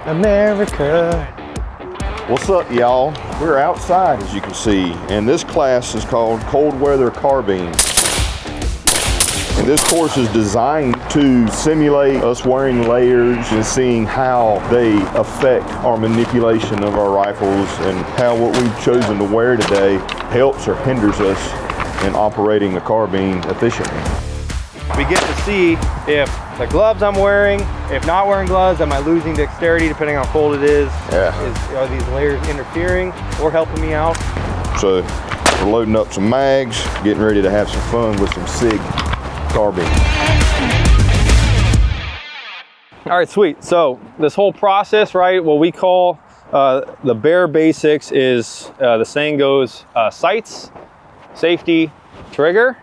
America. What's up, y'all? We're outside, as you can see, and this class is called Cold Weather Carbine. And this course is designed to simulate us wearing layers and seeing how they affect our manipulation of our rifles and how what we've chosen to wear today helps or hinders us in operating the carbine efficiently. We get to see if the gloves I'm wearing, if not wearing gloves, am I losing dexterity depending on how cold it is? Yeah. Are these layers interfering or helping me out? So we're loading up some mags, getting ready to have some fun with some Sig Carbine. All right, sweet. So this whole process, right, what we call the bare basics is, the saying goes, sights, safety, trigger,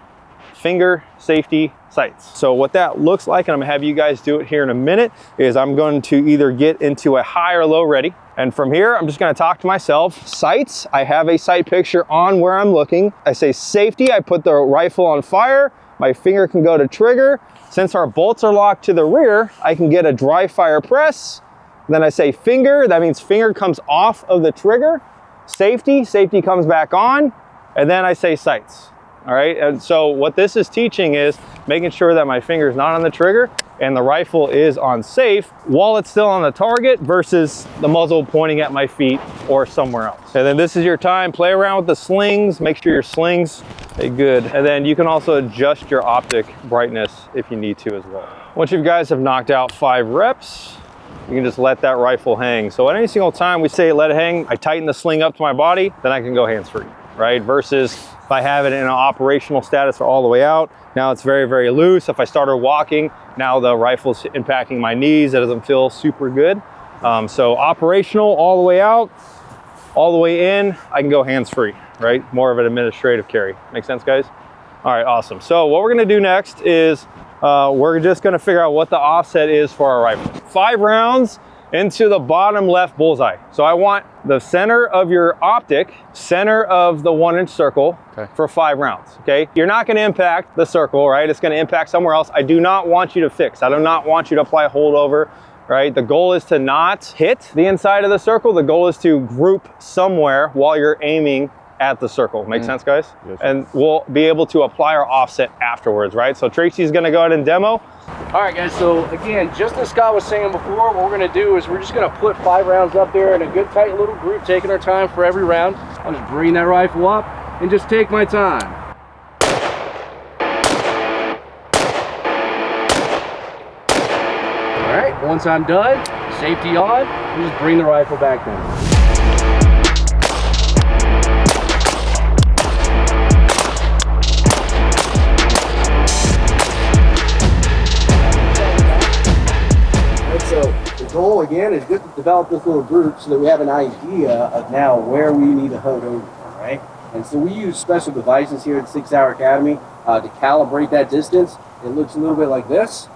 finger, safety, sights. So what that looks like, and I'm gonna have you guys do it here in a minute, is I'm going to either get into a high or low ready. And from here, I'm just gonna talk to myself. Sights, I have a sight picture on where I'm looking. I say safety, I put the rifle on fire. My finger can go to trigger. Since our bolts are locked to the rear, I can get a dry fire press. Then I say finger, that means finger comes off of the trigger. Safety, safety comes back on. And then I say sights. All right, and so what this is teaching is making sure that my finger is not on the trigger and the rifle is on safe while it's still on the target versus the muzzle pointing at my feet or somewhere else. And then this is your time, play around with the slings, make sure your slings are good. And then you can also adjust your optic brightness if you need to as well. Once you guys have knocked out 5 reps, you can just let that rifle hang. So at any single time we say let it hang, I tighten the sling up to my body, then I can go hands-free, right? Versus if I have it in an operational status or all the way out, now it's very, very loose. If I started walking, now the rifle's impacting my knees. It doesn't feel super good. So operational all the way out, all the way in, I can go hands-free, right? More of an administrative carry. Make sense, guys? All right, awesome. So what we're gonna do next is we're just gonna figure out what the offset is for our rifle. 5 rounds into the bottom left bullseye. So I want the center of your optic, center of the 1-inch circle for 5 rounds, okay? You're not gonna impact the circle, right? It's gonna impact somewhere else. I do not want you to fix. I do not want you to apply a holdover, right? The goal is to not hit the inside of the circle. The goal is to group somewhere while you're aiming at the circle. Make sense, guys? Yes. And we'll be able to apply our offset afterwards, right? So Tracy's gonna go ahead and demo. All right, guys, so again, just as Scott was saying before, what we're gonna do is we're just gonna put 5 rounds up there in a good tight little group, taking our time for every round. I'll just bring that rifle up and just take my time. All right, once I'm done, safety on, you just bring the rifle back down. The goal again is just to develop this little group so that we have an idea of now where we need to hold over from, right? And so we use special devices here at Sig Sauer Academy to calibrate that distance. It looks a little bit like this,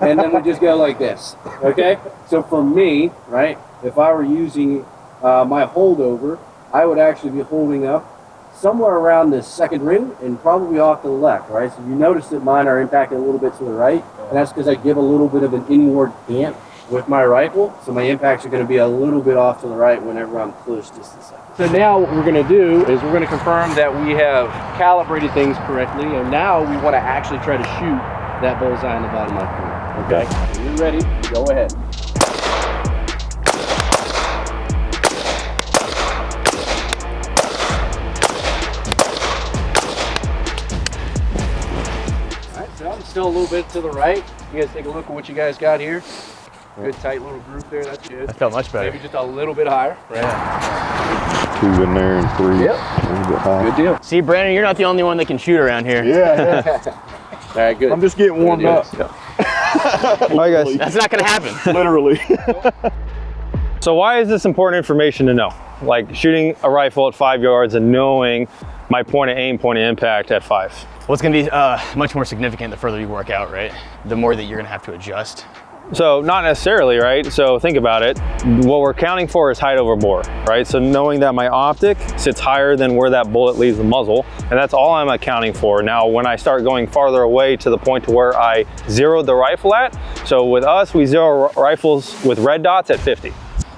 and then we just go like this, okay? So for me, right, if I were using my holdover, I would actually be holding up somewhere around the second ring and probably off to the left, right? So you notice that mine are impacted a little bit to the right, and that's because I give a little bit of an inward damp with my rifle, so my impacts are going to be a little bit off to the right whenever I'm close distance. So now what we're going to do is we're going to confirm that we have calibrated things correctly, and now we want to actually try to shoot that bullseye in the bottom of my finger. Okay, so you're ready, go ahead. All right, so I'm still a little bit to the right. You guys take a look at what you guys got here. Good tight little group there, that's good. That felt much better. Maybe just a little bit higher, right? Yeah. 2 in there and 3. Yep. A little bit high. Good deal. See, Brandon, you're not the only one that can shoot around here. Yeah. All right, good. I'm just getting warmed up. All right, guys. That's not gonna happen. Literally. So why is this important information to know? Like shooting a rifle at 5 yards and knowing my point of aim, point of impact at 5. Well, it's gonna be much more significant the further you work out, right? The more that you're gonna have to adjust. So not necessarily, right? So think about it. What we're counting for is height over bore, right? So knowing that my optic sits higher than where that bullet leaves the muzzle, and that's all I'm accounting for. Now, when I start going farther away to the point to where I zeroed the rifle at, so with us, we zero rifles with red dots at 50.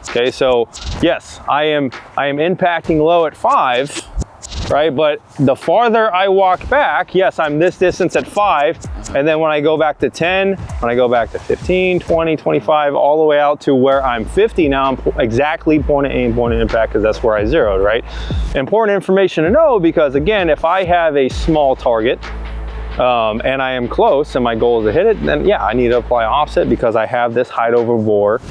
Okay, so yes, I am impacting low at 5, right? But the farther I walk back, yes, I'm this distance at 5, and then when I go back to 10, when I go back to 15, 20, 25, all the way out to where I'm 50, now I'm exactly point of aim, point of impact, because that's where I zeroed, right? Important information to know, because again, if I have a small target, and I am close and my goal is to hit it, then yeah, I need to apply offset because I have this height over bore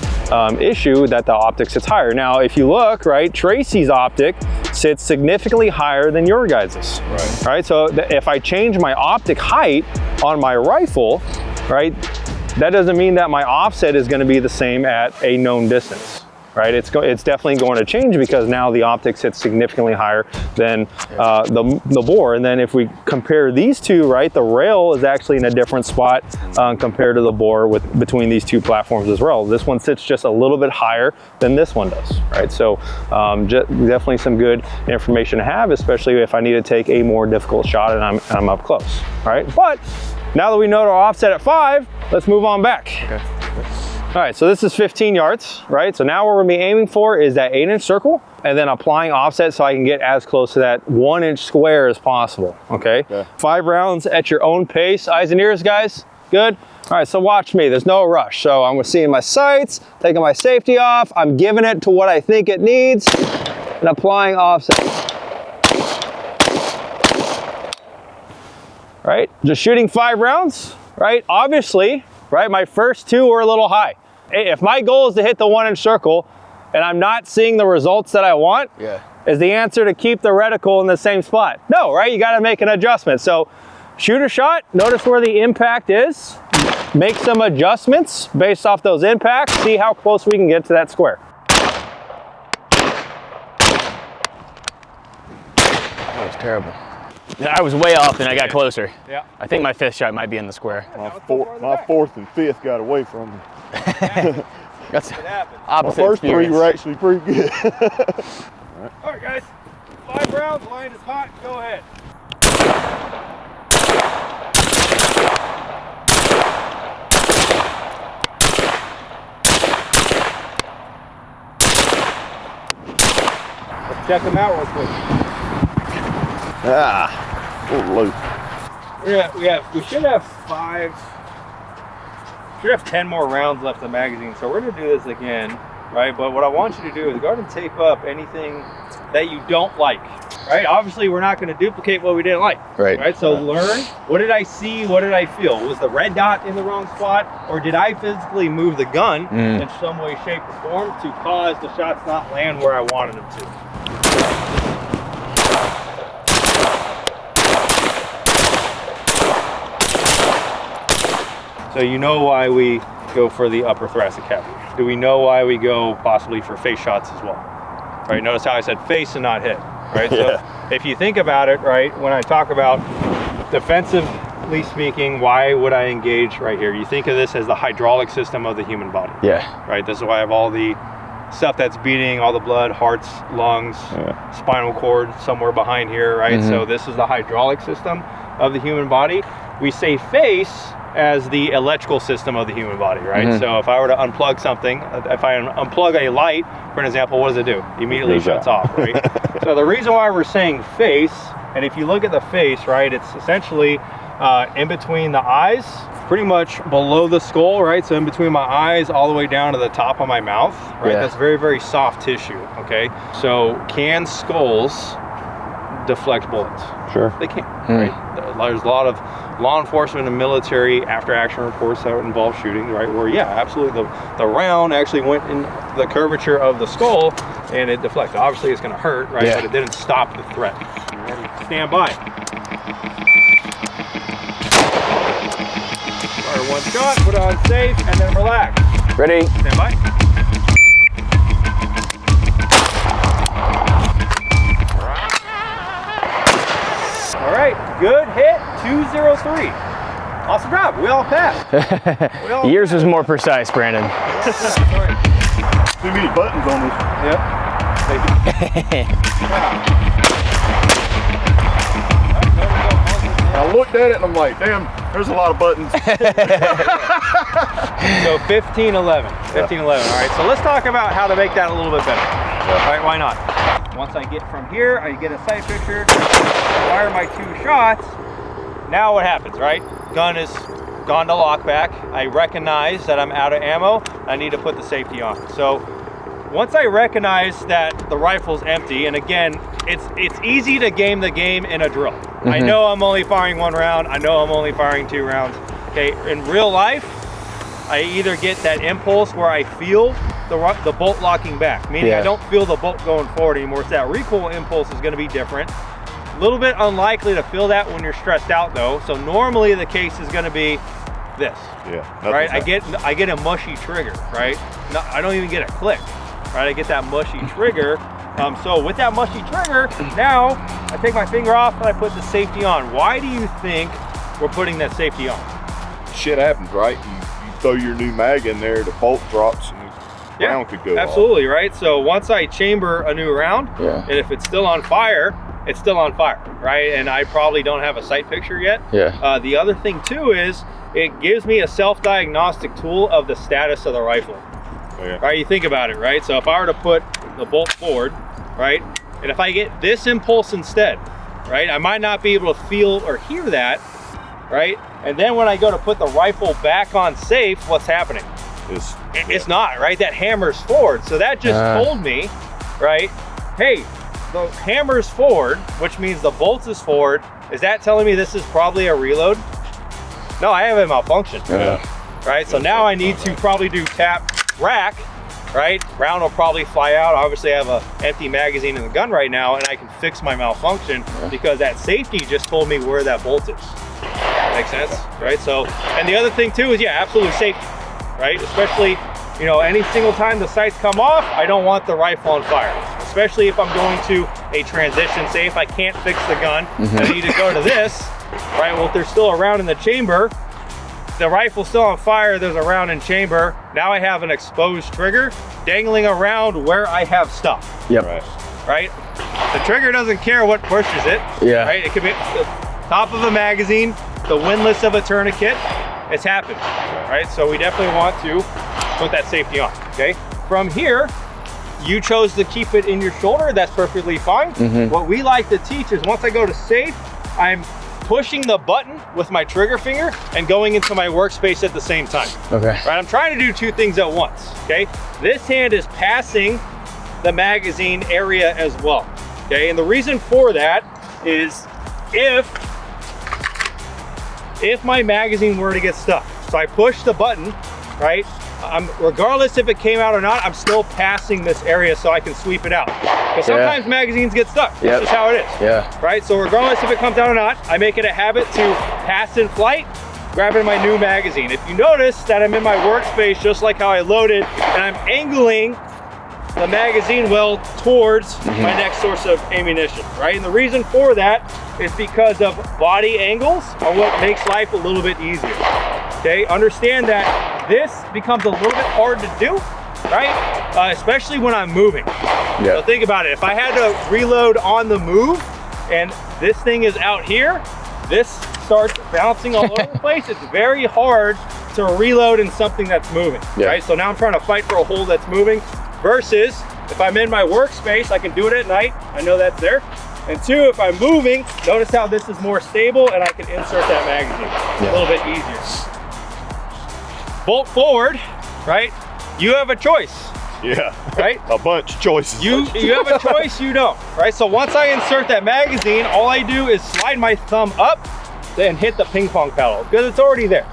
issue that the optic sits higher. Now, if you look, right, Tracy's optic sits significantly higher than your guys's. Right? So if I change my optic height on my rifle, right, that doesn't mean that my offset is going to be the same at a known distance. Right, it's definitely going to change because now the optic sits significantly higher than the bore. And then if we compare these two, right, the rail is actually in a different spot compared to the bore between these two platforms as well. This one sits just a little bit higher than this one does, right? So definitely some good information to have, especially if I need to take a more difficult shot and I'm up close, right? But now that we know our offset at 5, let's move on back. Okay. All right, so this is 15 yards, right? So now what we're gonna be aiming for is that 8-inch circle and then applying offset so I can get as close to that 1-inch square as possible, okay? 5 rounds at your own pace. Eyes and ears, guys, good? All right, so watch me, there's no rush. So I'm seeing my sights, taking my safety off, I'm giving it to what I think it needs and applying offset. Right, just shooting 5 rounds, right? Obviously, right, my first 2 were a little high. If my goal is to hit the 1-inch circle and I'm not seeing the results that I want, is the answer to keep the reticle in the same spot? No, right? You got to make an adjustment. So shoot a shot, notice where the impact is, make some adjustments based off those impacts, see how close we can get to that square. That was terrible. I was way off and I got closer. Yeah. I think my 5th shot might be in the square. My 4th and 5th got away from me. That's opposite. My first experience. 3 were actually pretty good. All right, guys, 5 rounds, line is hot, go ahead. Let's check them out real quick. Loose. We should have 5. Should have 10 more rounds left in the magazine, so we're gonna do this again, right? But what I want you to do is go ahead and tape up anything that you don't like, right? Obviously, we're not gonna duplicate what we didn't like, right? So learn, what did I see, what did I feel? Was the red dot in the wrong spot, or did I physically move the gun in some way, shape, or form to cause the shots not land where I wanted them to? So you know why we go for the upper thoracic cavity. Do we know why we go possibly for face shots as well? Right, notice how I said face and not hit, right? So if you think about it, right, when I talk about defensively speaking, why would I engage right here? You think of this as the hydraulic system of the human body. Right, this is why I have all the stuff that's beating, all the blood, hearts, lungs, spinal cord somewhere behind here, right? So this is the hydraulic system of the human body. We say face as the electrical system of the human body, right? So if I were to unplug something, if I unplug a light, for an example, what does it do? Immediately shuts off, right? So the reason why we're saying face, and if you look at the face, right, it's essentially in between the eyes, pretty much below the skull, right? So in between my eyes all the way down to the top of my mouth, right? That's very, very soft tissue, okay? So can skulls deflect bullets? Sure. They can, right? There's a lot of law enforcement and military after-action reports that involve shooting, right? Where, yeah, absolutely, the round actually went in the curvature of the skull and it deflected. Obviously, it's going to hurt, right? But it didn't stop the threat. Stand by. Fire 1 shot, put it on safe, and then relax. Ready? Stand by. All right, good hit, 203. Awesome job, we all passed. Yours was more precise, Brandon. Too many buttons on this. Yep. I looked at it and I'm like, damn, There's a lot of buttons. So 1511. 1511. All right. So let's talk about how to make that a little bit better. All right. Why not? Once I get from here, I get a sight picture, fire my 2 shots. Now what happens, right? Gun is gone to lockback. I recognize that I'm out of ammo. I need to put the safety on. So once I recognize that the rifle's empty, and again, it's easy to game the game in a drill. I know I'm only firing 1 round. I know I'm only firing 2 rounds. Okay, in real life, I either get that impulse where I feel the bolt locking back, meaning I don't feel the bolt going forward anymore. So that recoil impulse is going to be different. A little bit unlikely to feel that when you're stressed out though. So normally the case is going to be this. Yeah. Right. I get a mushy trigger. Right. No, I don't even get a click. Right. I get that mushy trigger. So with that mushy trigger, now I take my finger off and I put the safety on. Why do you think we're putting that safety on? Shit happens, right? You throw your new mag in there, the bolt drops, and the round could go absolutely off. Right. So once I chamber a new round, and if it's still on fire, it's still on fire, right? And I probably don't have a sight picture yet. The other thing too is it gives me a self-diagnostic tool of the status of the rifle. Right, you think about it, right? So if I were to put the bolt forward, right, and if I get this impulse instead, right, I might not be able to feel or hear that, right? And then when I go to put the rifle back on safe, what's happening? It's not, right? That hammer's forward. So that just told me, right, hey, the hammer's forward, which means the bolt is forward. Is that telling me this is probably a reload? No, I have a malfunction. Right, so now I need to probably do tap rack, right? Round will probably fly out. Obviously I have an empty magazine in the gun right now and I can fix my malfunction because that safety just told me where that bolt is. Makes sense, right? So, and the other thing too is, absolutely safety, right? Especially, you know, any single time the sights come off, I don't want the rifle on fire. Especially if I'm going to a transition, say if I can't fix the gun and I need to go to this, right? Well, if there's still a round in the chamber, the rifle's still on fire, there's a round in chamber. Now I have an exposed trigger dangling around where I have stuff. Right? The trigger doesn't care what pushes it. Right? It could be the top of a magazine, the windlass of a tourniquet. It's happened. Right? So we definitely want to put that safety on. Okay? From here, you chose to keep it in your shoulder. That's perfectly fine. What we like to teach is once I go to safe, I'm pushing the button with my trigger finger and going into my workspace at the same time. Right, I'm trying to do 2 things at once. Okay, this hand is passing the magazine area as well. Okay, and the reason for that is if my magazine were to get stuck, so I push the button, right? Regardless if it came out or not, I'm still passing this area so I can sweep it out. Because sometimes magazines get stuck. That's just how it is. Right? So regardless if it comes out or not, I make it a habit to pass in flight, grabbing my new magazine. If you notice that I'm in my workspace, just like how I loaded, and I'm angling the magazine well towards my next source of ammunition, right? And the reason for that is because of body angles are what makes life a little bit easier. Okay, understand that this becomes a little bit hard to do, right? Especially when I'm moving. So think about it. If I had to reload on the move and this thing is out here, this starts bouncing all over the place. It's very hard to reload in something that's moving, right? So now I'm trying to fight for a hole that's moving versus if I'm in my workspace, I can do it at night. I know that's there. And 2, if I'm moving, notice how this is more stable and I can insert that magazine a little bit easier. Bolt forward, right? You have a choice. Right? A bunch of choices. You have a choice, you don't, right? So once I insert that magazine, all I do is slide my thumb up and hit the ping pong paddle because it's already there.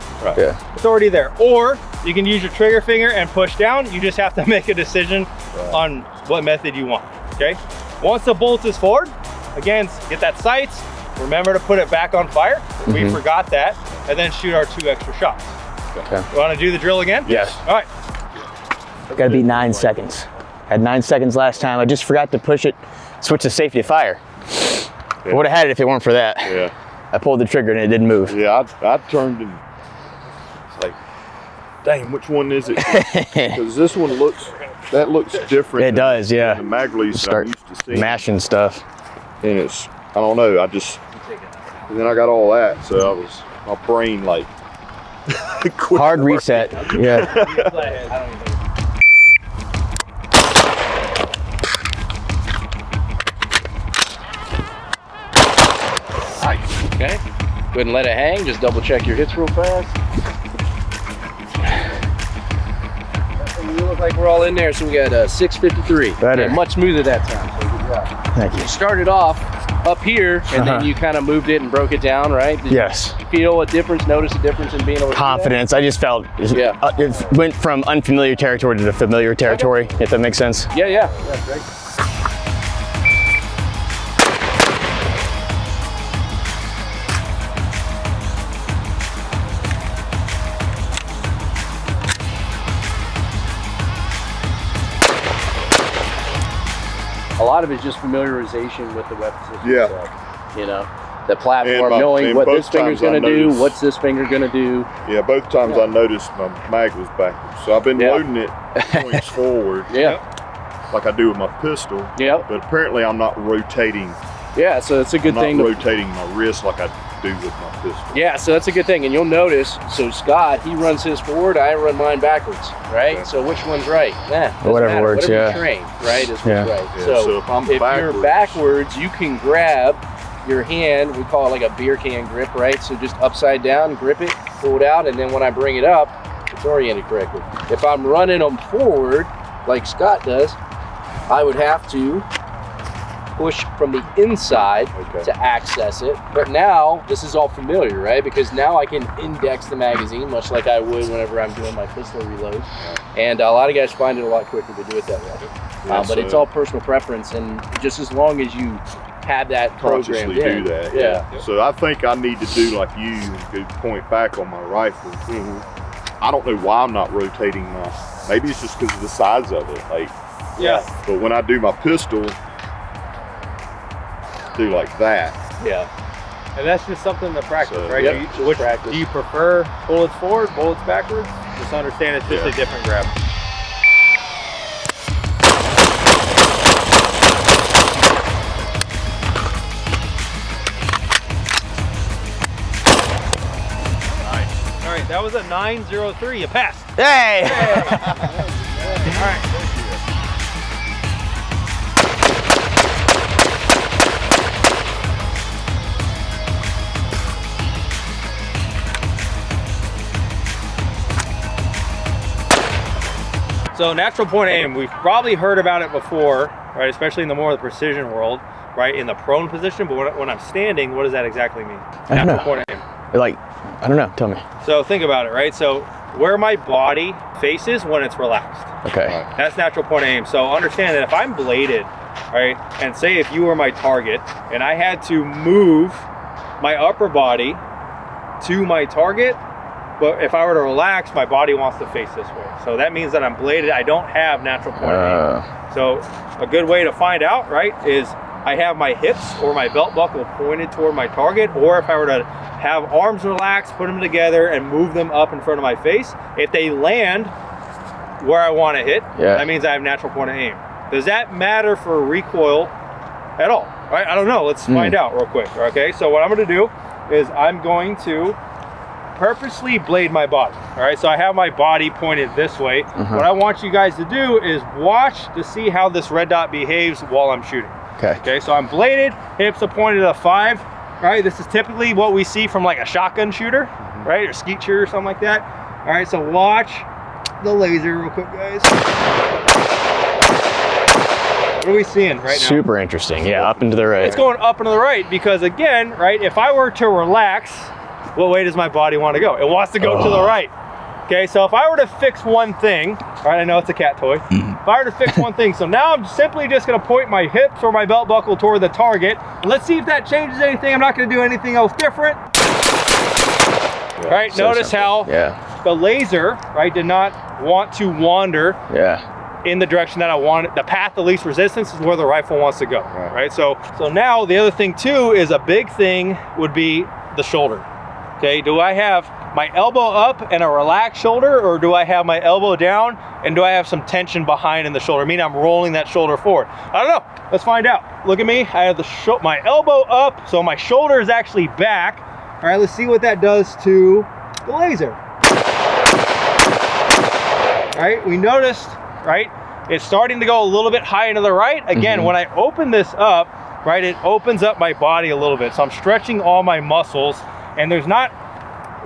It's already there. Or you can use your trigger finger and push down. You just have to make a decision on what method you want, okay? Once the bolt is forward, again, get that sights. Remember to put it back on fire. We forgot that. And then shoot our 2 extra shots. You want to do the drill again? Yes. All right. Gotta be 9 seconds. Had 9 seconds last time. I just forgot to push it, switch to safety to fire. I would have had it if it weren't for that. I pulled the trigger and it didn't move. I turned and it's like, dang, which one is it? Because this one looks different. It does, the mag release start I'm used to seeing. mashing stuff. And it's, I don't know, and then I got all that, so I was my brain like Hard reset. Yeah. Okay. Go ahead and let it hang. Just double check your hits real fast. And we look like we're all in there, so we got 653. Better. Yeah, much smoother that time. So good job. Thank you. You started off up here, and then you kind of moved it and broke it down, right? Did Yes. you feel a difference? Notice a difference in being able to do that? Confidence. I just felt Yeah. It went from unfamiliar territory to the familiar territory, if that makes sense. Yeah. That's great. A lot of it's just familiarization with the weapon system Yeah. itself. You know, the platform, And knowing what both this finger's times I going to do, noticed- what's this finger going to do. Yeah, both times I noticed my mag was backwards. So I've been Yeah. loading it points forward Yeah, like I do with my pistol. yeah, But apparently I'm not rotating. yeah. So it's a good I'm thing. not To, rotating my wrist like I do with my pistol. yeah, so that's a good thing. And you'll notice, so Scott, he runs his forward, I run mine backwards, right? Okay. So which one's right? Doesn't Whatever matter. works, Whatever yeah. you train, right, is what's Yeah. right. Yeah, So, so if I'm you're backwards- backwards, you can grab your hand, we call it like a beer can grip, right? So just upside down, grip it, pull it out, and then when I bring it up, it's oriented correctly. If I'm running them forward, like Scott does, I would have to push from the inside Okay. to access it. But now, this is all familiar, right? Because now I can index the magazine, much like I would whenever I'm doing my pistol reloads. And a lot of guys find it a lot quicker to do it that way. Yeah, But it's so- all personal preference, and just as long as you have that programmed Consciously in. do that. Yeah. So I think I need to do like you and go point back on my rifle. I don't know why I'm not rotating my. Maybe it's just because of the size of it. Like, Yeah. but when I do my pistol, do like that. Yeah. And that's just something to practice, So, right? yep, Do you, just practice. do you prefer bullets forward, bullets backwards? Just understand it's just Yeah. a different grab. All right, that was a 903. You passed. Hey! All right. So natural point of aim, we've probably heard about it before, right? Especially in the more of the precision world, right? In the prone position, but when I'm standing, what does that exactly mean? I don't Natural know. point of aim. Like, I don't know. Tell me. So think about it, right? So where my body faces when it's relaxed. Okay. That's natural point of aim. So understand that if I'm bladed, right, and say if you were my target and I had to move my upper body to my target, but if I were to relax, my body wants to face this way. So that means that I'm bladed. I don't have natural point of aim. So a good way to find out, right, is I have my hips or my belt buckle pointed toward my target, or if I were to have arms relaxed, put them together and move them up in front of my face, if they land where I want to hit, that means I have natural point of aim. Does that matter for recoil at all? Right? I don't know. Let's find out real quick. Okay, so what I'm going to do is I'm going to purposely blade my body. All right, so I have my body pointed this way. What I want you guys to do is watch to see how this red dot behaves while I'm shooting. Okay, so I'm bladed, hips are pointed at 5. Right, this is typically what we see from like a shotgun shooter, right, or skeet shooter or something like that. All right, so watch the laser real quick, guys. What are we seeing right now? Super interesting. Yeah, up and to the right. It's going up and to the right because again, right, if I were to relax, what way does my body want to go? It wants to go to the right. Okay, so if I were to fix one thing, right, I know it's a cat toy. If I were to fix one thing, so now I'm simply just going to point my hips or my belt buckle toward the target. And let's see if that changes anything. I'm not going to do anything else different. Right, So notice simple. how the laser, right, did not want to wander in the direction that I wanted. The path of least resistance is where the rifle wants to go, right? So now the other thing too is a big thing would be the shoulder. Okay, do I have my elbow up and a relaxed shoulder, or do I have my elbow down and do I have some tension behind in the shoulder? I mean, I'm rolling that shoulder forward. I don't know. Let's find out. Look at me. I have my elbow up, so my shoulder is actually back. All right, let's see what that does to the laser. All right, we noticed, right, it's starting to go a little bit high into the right. Again, when I open this up, right, it opens up my body a little bit. So I'm stretching all my muscles, and there's not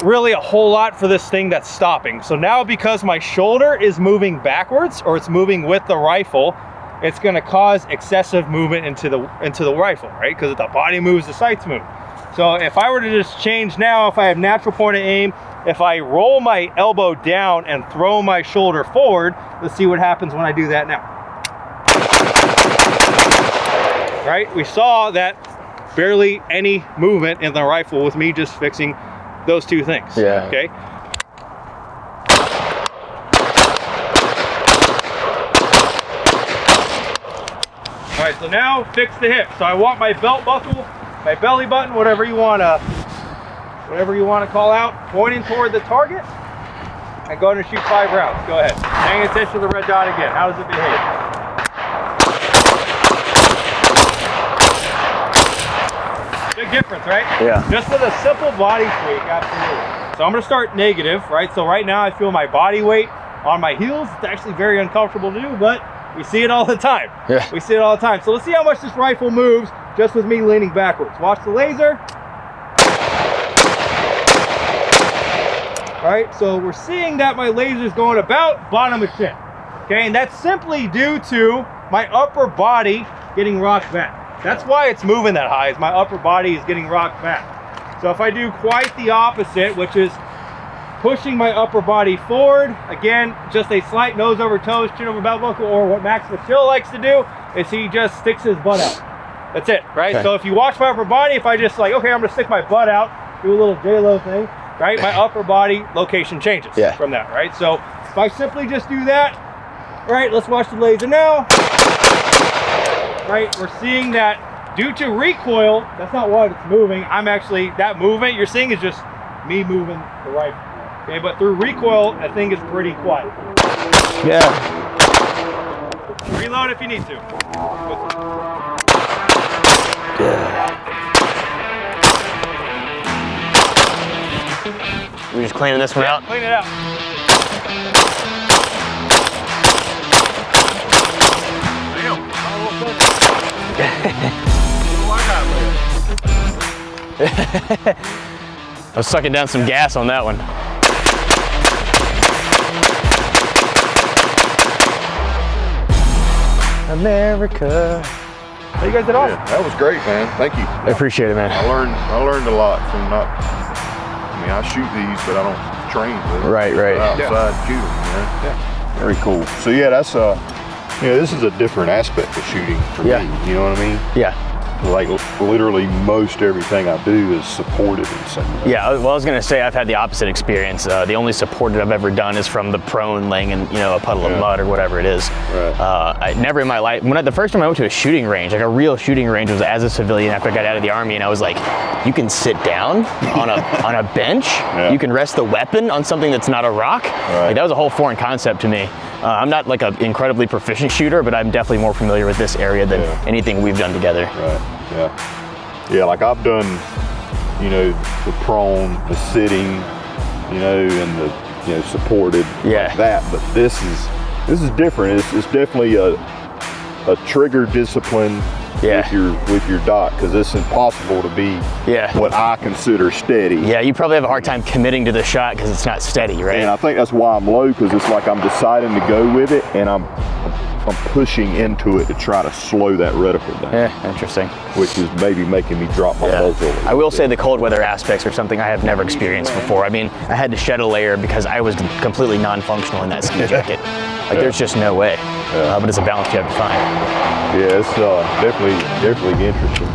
really a whole lot for this thing that's stopping. So now because my shoulder is moving backwards, or it's moving with the rifle, it's gonna cause excessive movement into the rifle, right? Because if the body moves, the sights move. So if I were to just change now, if I have natural point of aim, if I roll my elbow down and throw my shoulder forward, let's see what happens when I do that now. Right, we saw that barely any movement in the rifle with me just fixing those two things. Yeah. Okay. All right, so now fix the hip. So I want my belt buckle, my belly button, whatever you want to call out, pointing toward the target, and go ahead and shoot 5 rounds. Go ahead. Paying attention to the red dot again. How does it behave? Big difference, right? Yeah. Just with a simple body tweak, absolutely. So I'm gonna start negative, right? So right now I feel my body weight on my heels. It's actually very uncomfortable to do, but we see it all the time. Yeah. We see it all the time. So let's see how much this rifle moves just with me leaning backwards. Watch the laser. All right, so we're seeing that my laser is going about bottom of shin. Okay, and that's simply due to my upper body getting rocked back. That's why it's moving that high, is my upper body is getting rocked back. So if I do quite the opposite, which is pushing my upper body forward, again, just a slight nose over toes, chin over belt buckle, or what Max Michill likes to do is he just sticks his butt out. That's it, right? Okay. So if you watch my upper body, if I just like, okay, I'm gonna stick my butt out, do a little J-Lo thing, right? My upper body location changes from that, right? So if I simply just do that, right, let's watch the laser now. Right, we're seeing that due to recoil, that's not what it's moving. I'm actually, that movement you're seeing is just me moving the rifle. Okay, but through recoil, that thing is pretty quiet. Yeah. Reload if you need to. We're just cleaning this one out. Clean it out. I was sucking down some gas on that one. America. So you guys did awesome. Yeah, that was great, man. Thank you. I appreciate it, man. I learned a lot from I shoot these, but I don't train with them. Right. Outside shoot them, man. Yeah. Very cool. So yeah, that's this is a different aspect of shooting for me. You know what I mean? Yeah. Like literally most everything I do is supported in some way. Yeah, well, I was gonna say I've had the opposite experience. The only supported I've ever done is from the prone laying in, a puddle of mud or whatever it is. Right. I never in my life, the first time I went to a shooting range, like a real shooting range, was as a civilian after I got out of the Army, and I was like, you can sit down on a bench, you can rest the weapon on something that's not a rock. Like, that was a whole foreign concept to me. I'm not like an incredibly proficient shooter, but I'm definitely more familiar with this area than anything we've done together. Right. Yeah, like I've done, the prone, the sitting, and the, supported, like that. But this is different. It's definitely a trigger discipline with your dot, because it's impossible to be what I consider steady. Yeah, you probably have a hard time committing to the shot because it's not steady, right? And I think that's why I'm low, because it's like I'm deciding to go with it, and I'm pushing into it to try to slow that reticle down. Yeah, interesting. Which is maybe making me drop my muzzle. I will say the cold weather aspects are something I have never experienced before. I mean, I had to shed a layer because I was completely non-functional in that ski jacket. Like, there's just no way. But it's a balance you have to find. Yeah, it's definitely interesting.